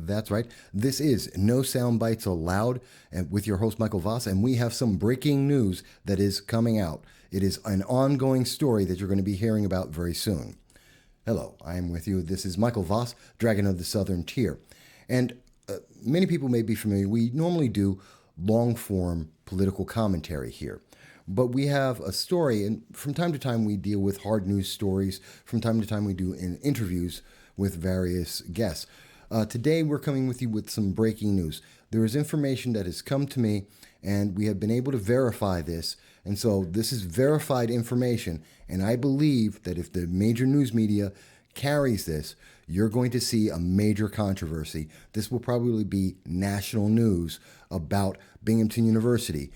That's right. This is No Soundbites Allowed, and with your host, Michael Voss, and we have some breaking news that is coming out. It is an ongoing story that you're going to be hearing about very soon. Hello, I am with you. This is Michael Voss, Dragon of the Southern Tier. And many people may be familiar. We normally do long-form political commentary here. But we have a story, and from time to time we deal with hard news stories. From time to time we do interviews with various guests. Today we're coming with you with some breaking news. There is information that has come to me, and we have been able to verify this. And so this is verified information, and I believe that if the major news media carries this, you're going to see a major controversy. This will probably be national news about Binghamton University.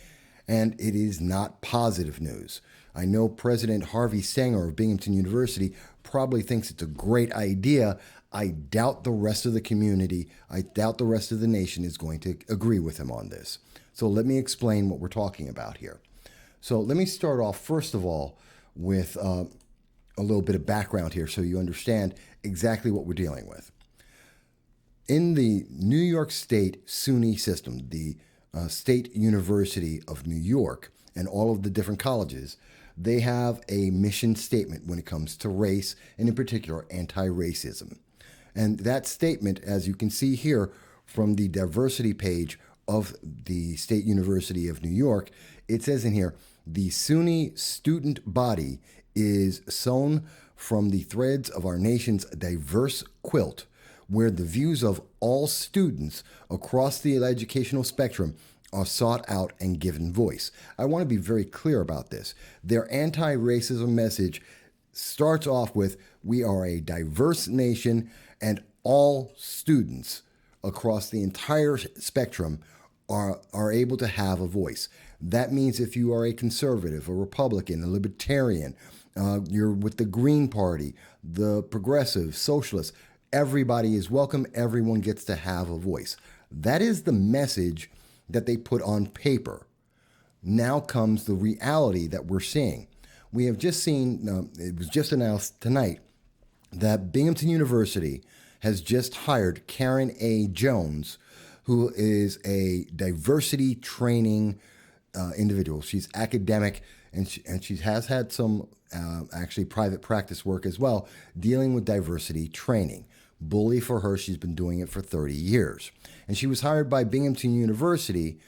And it is not positive news. I know President Harvey Sanger of Binghamton University probably thinks it's a great idea. I doubt the rest of the community, I doubt the rest of the nation is going to agree with him on this. So let me explain what we're talking about here. So let me start off, first of all, with a little bit of background here so you understand exactly what we're dealing with. In the New York State SUNY system, the State University of New York and all of the different colleges, they have a mission statement when it comes to race, and in particular, anti-racism. And that statement, as you can see here from the diversity page of the State University of New York, it says in here, the SUNY student body is sewn from the threads of our nation's diverse quilt, where the views of all students across the educational spectrum are sought out and given voice. I want to be very clear about this. Their anti-racism message starts off with, we are a diverse nation and all students across the entire spectrum are able to have a voice. That means if you are a conservative, a Republican, a libertarian, you're with the Green Party, the progressive, socialist, everybody is welcome. Everyone gets to have a voice. That is the message that they put on paper. Now comes the reality that we're seeing. We have just seen, it was just announced tonight, that Binghamton University has just hired Karen A. Jones, who is a diversity training individual. She's academic, and she has had some actually private practice work as well, dealing with diversity training. Bully for her, she's been doing it for 30 years. And she was hired by Binghamton University.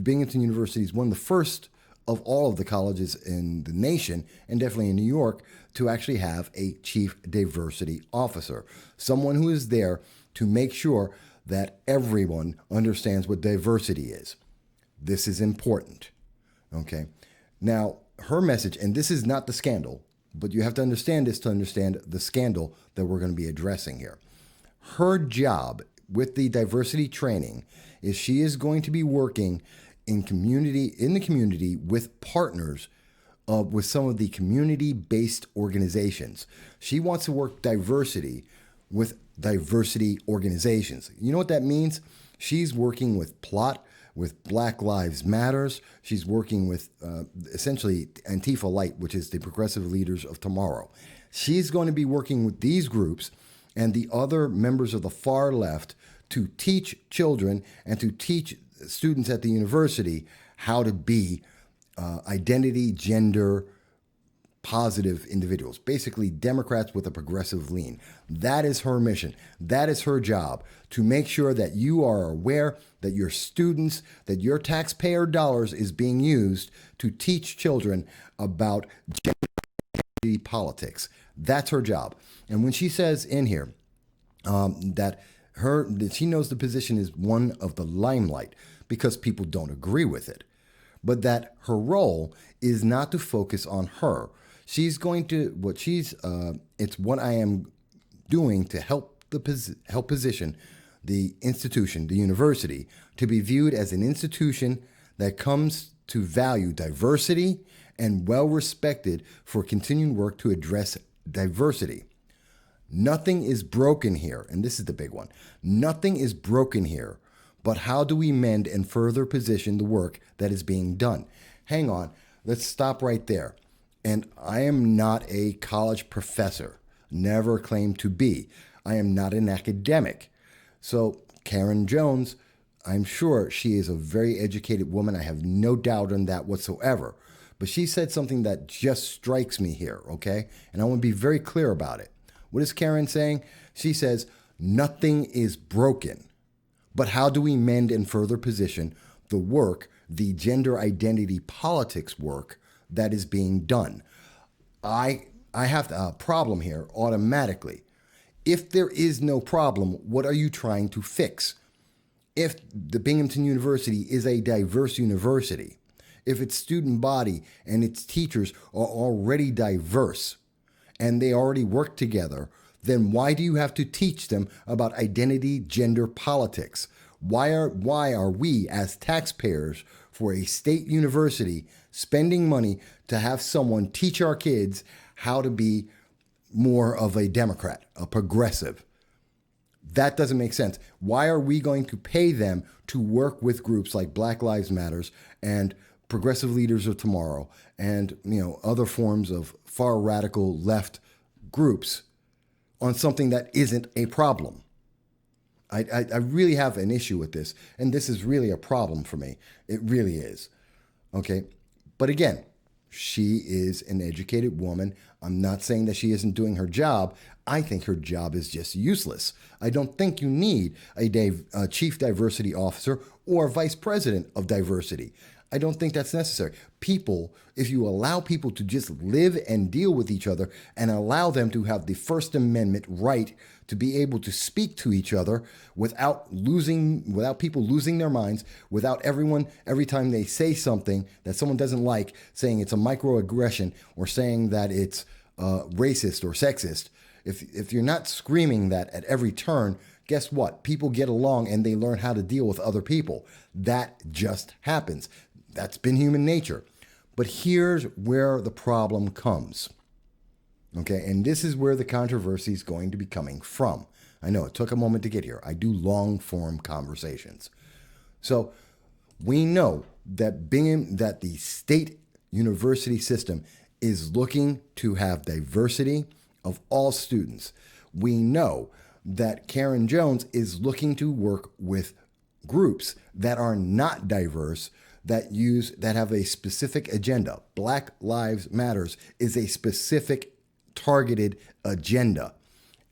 Binghamton University is one of the first of all of the colleges in the nation, and definitely in New York, to actually have a chief diversity officer. Someone who is there to make sure that everyone understands what diversity is. This is important, okay? Now, her message, and this is not the scandal, but you have to understand this to understand the scandal that we're going to be addressing here. Her job with the diversity training is she is going to be working in the community with partners with some of the community-based organizations. She wants to work diversity with diversity organizations. You know what that means? She's working with PLOT, with Black Lives Matters. She's working with essentially Antifa Light, which is the Progressive Leaders of Tomorrow. She's going to be working with these groups and the other members of the far left to teach children and to teach students at the university how to be identity, gender, positive individuals, basically Democrats with a progressive lean. That is her mission. That is her job, to make sure that you are aware that your students, that your taxpayer dollars is being used to teach children about gender politics. That's her job. And when she says in here that she knows the position is one of the limelight because people don't agree with it, but that her role is not to focus on her. She's going to, it's what I am doing to help position the institution, the university, to be viewed as an institution that comes to value diversity and well respected for continuing work to address diversity. Nothing is broken here, and this is the big one. Nothing is broken here, but how do we mend and further position the work that is being done? Hang on, let's stop right there. And I am not a college professor, never claimed to be. I am not an academic. So Karen Jones, I'm sure she is a very educated woman. I have no doubt on that whatsoever. But she said something that just strikes me here, okay? And I want to be very clear about it. What is Karen saying? She says, nothing is broken. But how do we mend and further position the work, the gender identity politics work that is being done? I have a problem here automatically. If there is no problem, what are you trying to fix? If the Binghamton University is a diverse university, if its student body and its teachers are already diverse and they already work together, then why do you have to teach them about identity, gender politics? Why are we as taxpayers for a state university spending money to have someone teach our kids how to be more of a Democrat, a progressive? That doesn't make sense. Why are we going to pay them to work with groups like Black Lives Matters and Progressive Leaders of Tomorrow and other forms of far radical left groups on something that isn't a problem? I really have an issue with this, and this is really a problem for me. It really is. Okay? But again, she is an educated woman. I'm not saying that she isn't doing her job. I think her job is just useless. I don't think you need a chief diversity officer or vice president of diversity. I don't think that's necessary. People, if you allow people to just live and deal with each other and allow them to have the First Amendment right to be able to speak to each other without people losing their minds, without everyone, every time they say something that someone doesn't like, saying it's a microaggression or saying that it's racist or sexist. If you're not screaming that at every turn, guess what? People get along and they learn how to deal with other people. That just happens. That's been human nature. But here's where the problem comes. Okay, and this is where the controversy is going to be coming from. I know it took a moment to get here. I do long form conversations. So we know that the state university system is looking to have diversity of all students. We know that Karen Jones is looking to work with groups that are not diverse, that have a specific agenda. Black Lives Matters is a specific targeted agenda,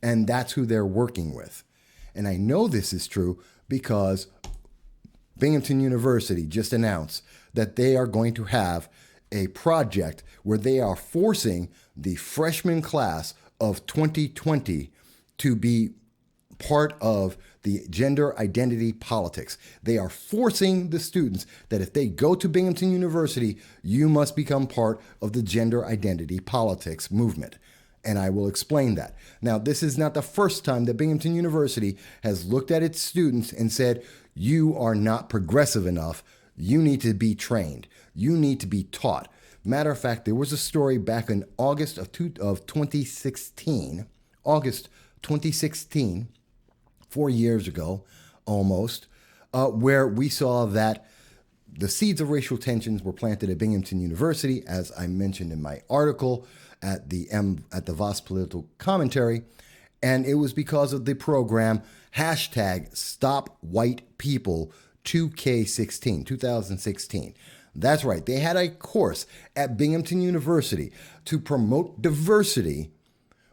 and that's who they're working with. And I know this is true because Binghamton University just announced that they are going to have a project where they are forcing the freshman class of 2020 to be part of the gender identity politics. They are forcing the students that if they go to Binghamton University, you must become part of the gender identity politics movement. And I will explain that. Now, this is not the first time that Binghamton University has looked at its students and said, you are not progressive enough. You need to be trained. You need to be taught. Matter of fact, there was a story back in August of 2016, 4 years ago, almost, where we saw that the seeds of racial tensions were planted at Binghamton University, as I mentioned in my article at the Voss Political Commentary, and it was because of the program #StopWhitePeople 2016. That's right. They had a course at Binghamton University to promote diversity,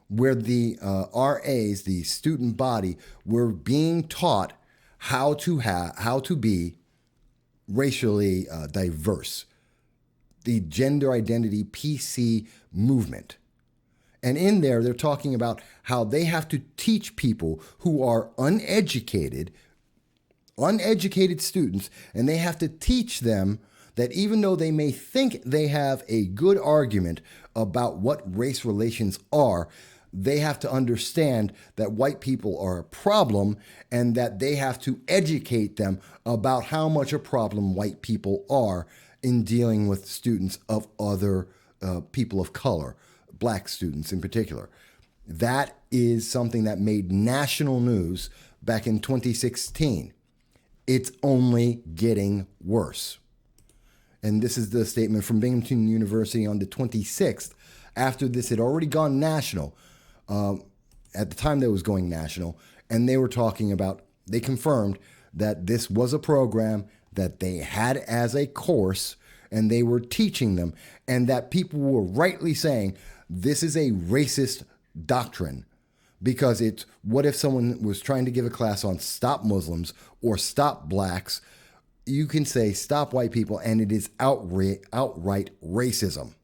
where the RAs, the student body, were being taught how to be racially diverse. The gender identity PC movement. And in there, they're talking about how they have to teach people who are uneducated students, and they have to teach them that even though they may think they have a good argument about what race relations are, they have to understand that white people are a problem and that they have to educate them about how much a problem white people are in dealing with students of other people of color, black students in particular. That is something that made national news back in 2016. It's only getting worse. And this is the statement from Binghamton University on the 26th, after this had already gone national, at the time that it was going national, and they were talking about they confirmed that this was a program that they had as a course and they were teaching them, and that people were rightly saying this is a racist doctrine. Because it's, what if someone was trying to give a class on stop Muslims or stop blacks? You can say stop white people, and it is outright racism.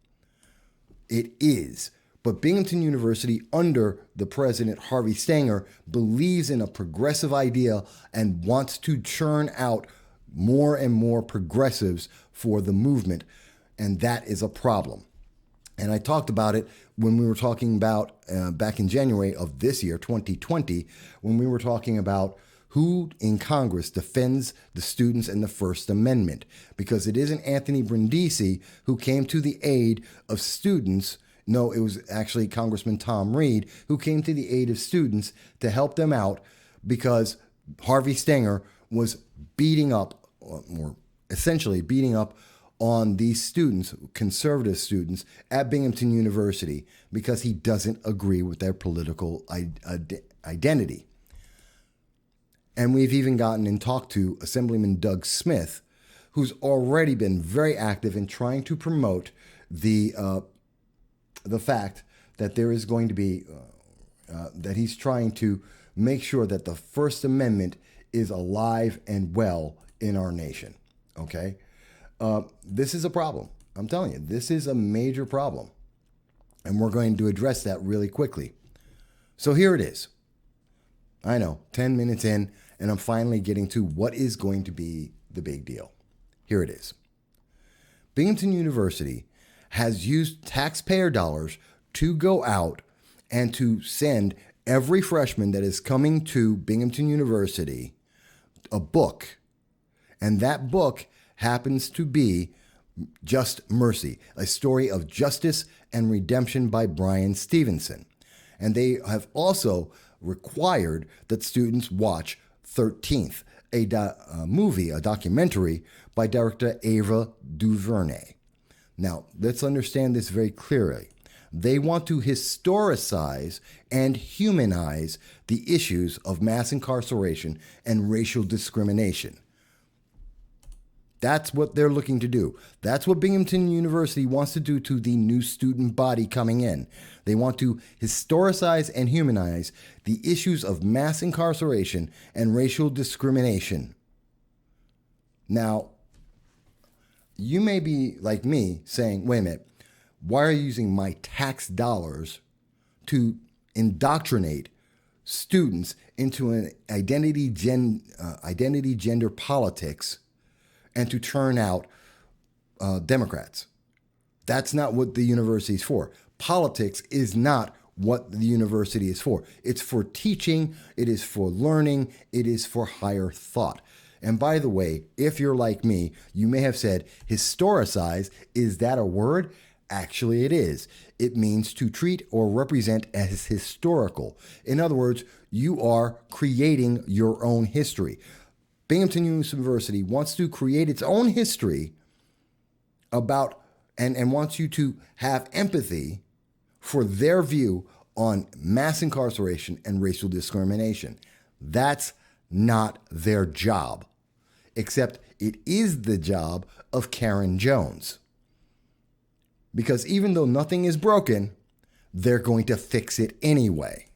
It is. But Binghamton University, under the president, Harvey Stanger, believes in a progressive idea and wants to churn out more and more progressives for the movement. And that is a problem. And I talked about it when we were talking about back in January of this year, 2020, when we were talking about who in Congress defends the students and the First Amendment. Because it isn't Anthony Brindisi who came to the aid of students. No, it was actually Congressman Tom Reed who came to the aid of students to help them out, because Harvey Stanger was beating up, or essentially beating up, on these students, conservative students at Binghamton University, because he doesn't agree with their political identity. And we've even gotten and talked to Assemblyman Doug Smith, who's already been very active in trying to promote the fact that there is going to be, that he's trying to make sure that the First Amendment is alive and well in our nation. Okay? This is a problem. I'm telling you, this is a major problem. And we're going to address that really quickly. So here it is. I know, 10 minutes in, and I'm finally getting to what is going to be the big deal. Here it is. Binghamton University has used taxpayer dollars to go out and to send every freshman that is coming to Binghamton University a book. And that book happens to be Just Mercy, a story of justice and redemption by Brian Stevenson. And they have also required that students watch 13th, a documentary by director Ava DuVernay. Now, let's understand this very clearly. They want to historicize and humanize the issues of mass incarceration and racial discrimination. That's what they're looking to do. That's what Binghamton University wants to do to the new student body coming in. They want to historicize and humanize the issues of mass incarceration and racial discrimination. Now, you may be like me saying, wait a minute, why are you using my tax dollars to indoctrinate students into an identity gender politics and to turn out Democrats? That's not what the university is for. Politics is not what the university is for. It's for teaching, it is for learning, it is for higher thought. And by the way, if you're like me, you may have said, historicize, is that a word? Actually, it is. It means to treat or represent as historical. In other words, you are creating your own history. Binghamton University wants to create its own history about and wants you to have empathy for their view on mass incarceration and racial discrimination. That's not their job, except it is the job of Karen Jones. Because even though nothing is broken, they're going to fix it anyway.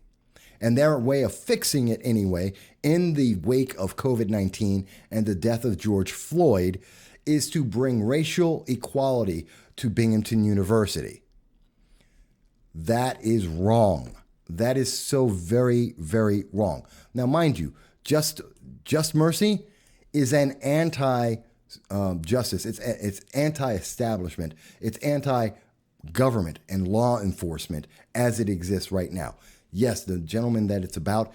And their way of fixing it anyway, in the wake of COVID-19 and the death of George Floyd, is to bring racial equality to Binghamton University. That is wrong. That is so very, very wrong. Now, mind you, Just Mercy is an anti-justice. It's anti-establishment. It's anti-government and law enforcement as it exists right now. Yes, the gentleman that it's about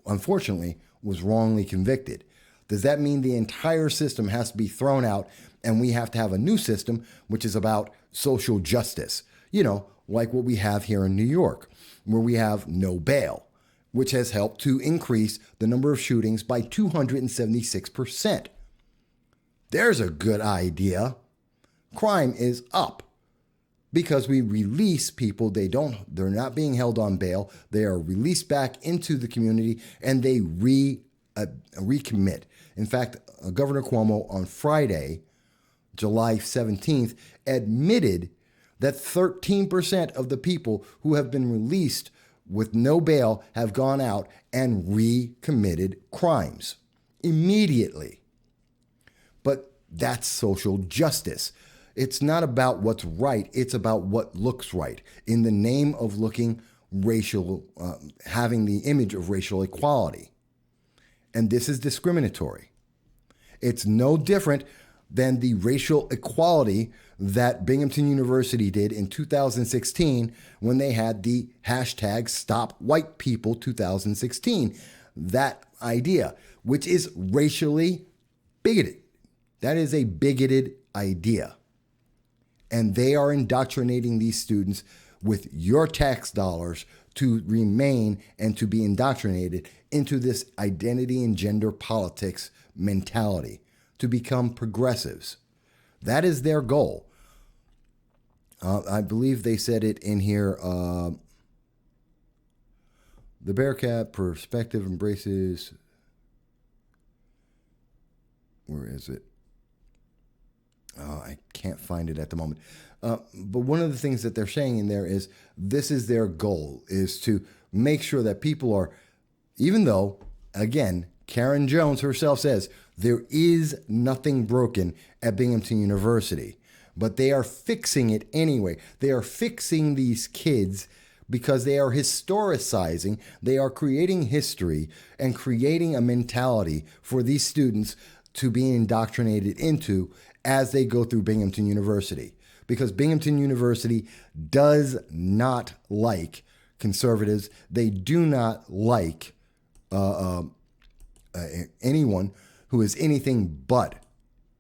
unfortunately, was wrongly convicted. Does that mean the entire system has to be thrown out and we have to have a new system, which is about social justice? You know, like what we have here in New York, where we have no bail, which has helped to increase the number of shootings by 276%. There's a good idea. Crime is up because we release people. They're not being held on bail. They are released back into the community and they recommit. In fact, Governor Cuomo on Friday, July 17th, admitted that 13% of the people who have been released with no bail have gone out and recommitted crimes immediately. But that's social justice. It's not about what's right. It's about what looks right in the name of looking racial, having the image of racial equality. And this is discriminatory. It's no different than the racial equality that Binghamton University did in 2016 when they had the hashtag Stop White People 2016. That idea, which is racially bigoted. That is a bigoted idea. And they are indoctrinating these students with your tax dollars to remain and to be indoctrinated into this identity and gender politics mentality, to become progressives. That is their goal. I believe they said it in here. The Bearcat perspective embraces, where is it? I can't find it at the moment. But one of the things that they're saying in there is this is their goal, is to make sure that people are, even though, again, Karen Jones herself says there is nothing broken at Binghamton University, but they are fixing it anyway. They are fixing these kids because they are historicizing, they are creating history and creating a mentality for these students to be indoctrinated into as they go through Binghamton University. Because Binghamton University does not like conservatives. They do not like anyone who is anything but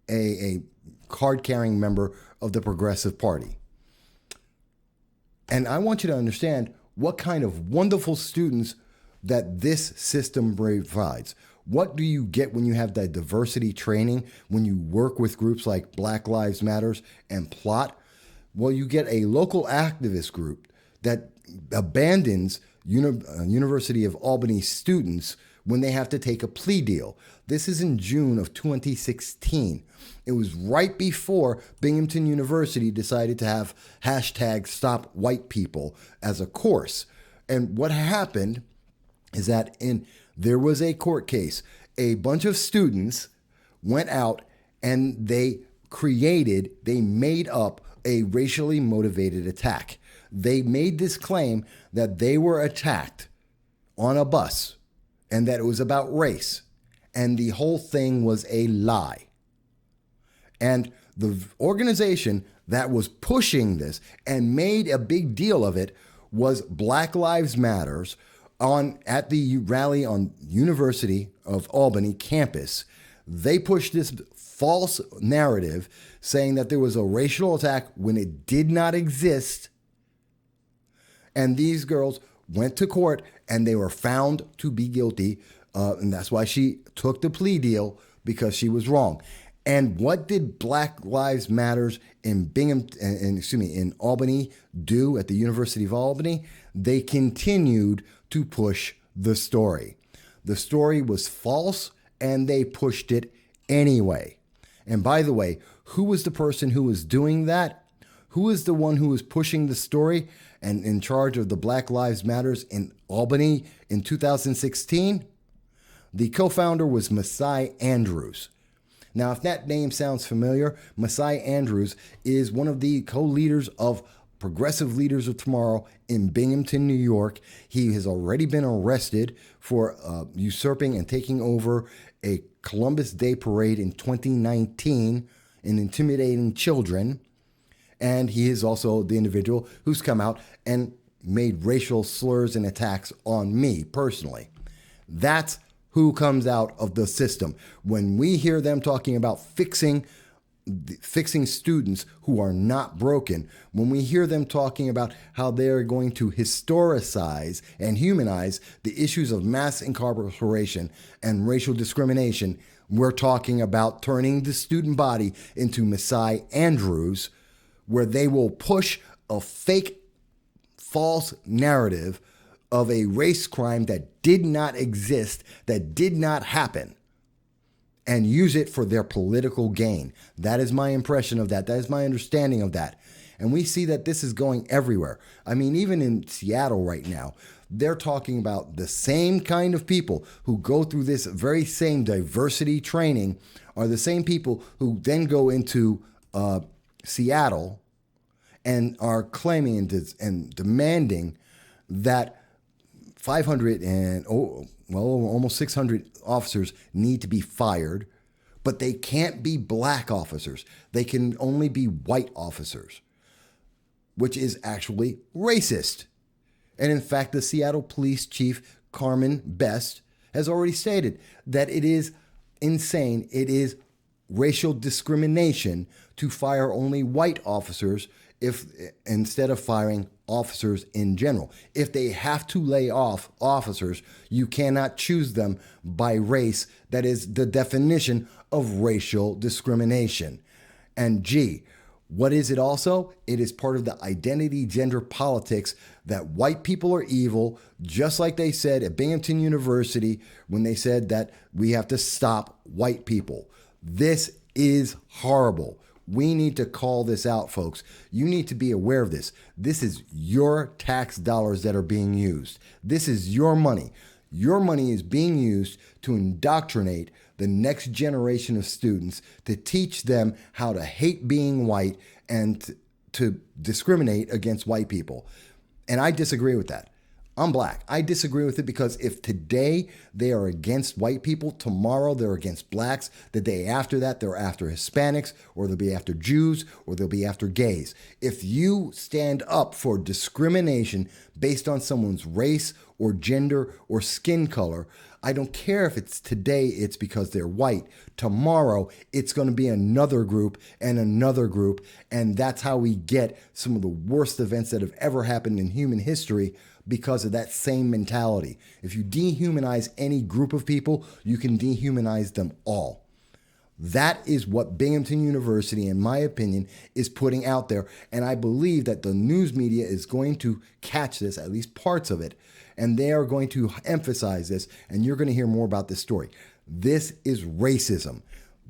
a card-carrying member of the Progressive Party. And I want you to understand what kind of wonderful students that this system provides. What do you get when you have that diversity training, when you work with groups like Black Lives Matters and Plot? Well, you get a local activist group that abandons University of Albany students when they have to take a plea deal. This is in June of 2016. It was right before Binghamton University decided to have hashtag Stop White People as a course. And what happened is that there was a court case. A bunch of students went out and they made up a racially motivated attack. They made this claim that they were attacked on a bus and that it was about race. And the whole thing was a lie. And the organization that was pushing this and made a big deal of it was Black Lives Matters at the rally on University of Albany campus. They pushed this false narrative saying that there was a racial attack when it did not exist. And these girls went to court and they were found to be guilty. And that's why she took the plea deal, because she was wrong. And what did Black Lives Matters in in Albany do at the University of Albany? They continued to push the story. The story was false and they pushed it anyway. And by the way, who was the person who was doing that? Who was the one who was pushing the story and in charge of the Black Lives Matters in Albany in 2016? The co-founder was Masai Andrews. Now, if that name sounds familiar, Masai Andrews is one of the co-leaders of Progressive Leaders of Tomorrow in Binghamton, New York. He has already been arrested for usurping and taking over a Columbus Day parade in 2019 and intimidating children. And he is also the individual who's come out and made racial slurs and attacks on me personally. That's who comes out of the system. When we hear them talking about fixing students who are not broken, when we hear them talking about how they're going to historicize and humanize the issues of mass incarceration and racial discrimination, we're talking about turning the student body into Masai Andrews, where they will push a fake, false narrative of a race crime that did not exist, that did not happen, and use it for their political gain. That is my impression of that. That is my understanding of that. And we see that this is going everywhere. I mean, even in Seattle right now, they're talking about the same kind of people who go through this very same diversity training are the same people who then go into Seattle and are claiming and demanding that 500 and almost 600 officers need to be fired, but they can't be black officers. They can only be white officers, which is actually racist. And in fact, the Seattle Police Chief, Carmen Best, has already stated that it is insane. It is racial discrimination to fire only white officers instead of firing officers in general. If they have to lay off officers, you cannot choose them by race. That is the definition of racial discrimination. And G, what is it also? It is part of the identity gender politics that white people are evil, just like they said at Binghamton University when they said that we have to stop white people. This is horrible. We need to call this out, folks. You need to be aware of this. This is your tax dollars that are being used. This is your money. Your money is being used to indoctrinate the next generation of students, to teach them how to hate being white and to discriminate against white people. And I disagree with that. I'm black. I disagree with it because if today they are against white people, tomorrow they're against blacks, the day after that they're after Hispanics, or they'll be after Jews, or they'll be after gays. If you stand up for discrimination based on someone's race or gender or skin color, I don't care if it's today it's because they're white. Tomorrow it's going to be another group and another group, and that's how we get some of the worst events that have ever happened in human history, because of that same mentality. If you dehumanize any group of people, you can dehumanize them all. That is what Binghamton University, in my opinion, is putting out there. And I believe that the news media is going to catch this, at least parts of it, and they are going to emphasize this, and you're going to hear more about this story. This is racism.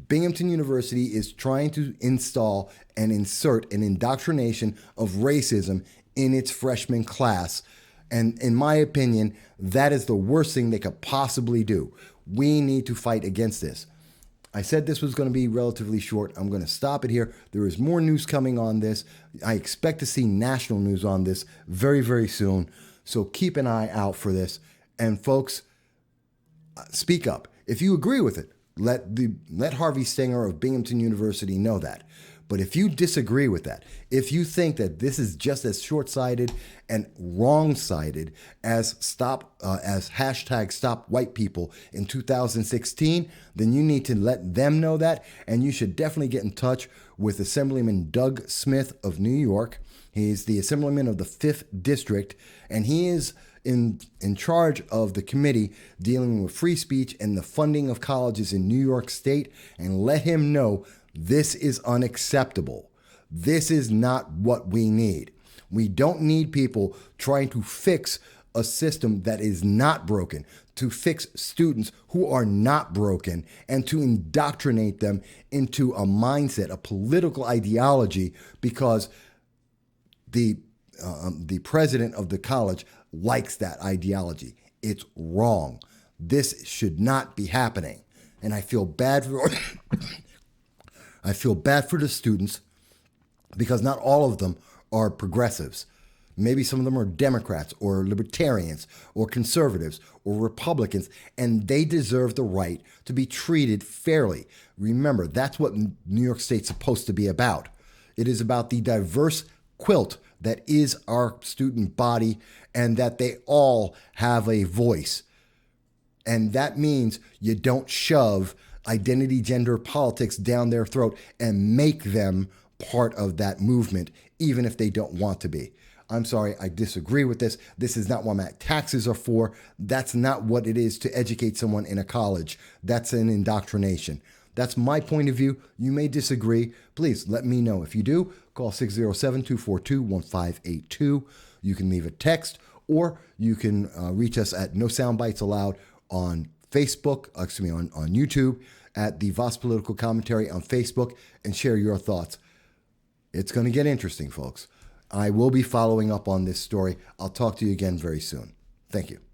Binghamton University is trying to install and insert an indoctrination of racism in its freshman class. And in my opinion, that is the worst thing they could possibly do. We need to fight against this. I said this was going to be relatively short. I'm going to stop it here. There is more news coming on this. I expect to see national news on this very, very soon. So keep an eye out for this. And folks, speak up. If you agree with it, let Harvey Stenger of Binghamton University know that. But if you disagree with that, if you think that this is just as short-sighted and wrong-sided as hashtag Stop White People in 2016, then you need to let them know that. And you should definitely get in touch with Assemblyman Doug Smith of New York. He's the Assemblyman of the 5th District, and he is in charge of the committee dealing with free speech and the funding of colleges in New York State. And let him know this is unacceptable. This is not what we need. We don't need people trying to fix a system that is not broken, to fix students who are not broken, and to indoctrinate them into a mindset, a political ideology, because the president of the college likes that ideology. It's wrong. This should not be happening. And I feel bad for I feel bad for the students because not all of them are progressives. Maybe some of them are Democrats or libertarians or conservatives or Republicans, and they deserve the right to be treated fairly. Remember, that's what New York State's supposed to be about. It is about the diverse quilt that is our student body, and that they all have a voice. And that means you don't shove identity gender politics down their throat and make them part of that movement, even if they don't want to be. I'm sorry, I disagree with this. This is not what taxes are for. That's not what it is to educate someone in a college. That's an indoctrination. That's my point of view. You may disagree. Please let me know. If you do, call 607-242-1582. You can leave a text or you can reach us at No Soundbites Allowed on Facebook, on YouTube, at the Voss Political Commentary on Facebook, and share your thoughts. It's going to get interesting, folks. I will be following up on this story. I'll talk to you again very soon. Thank you.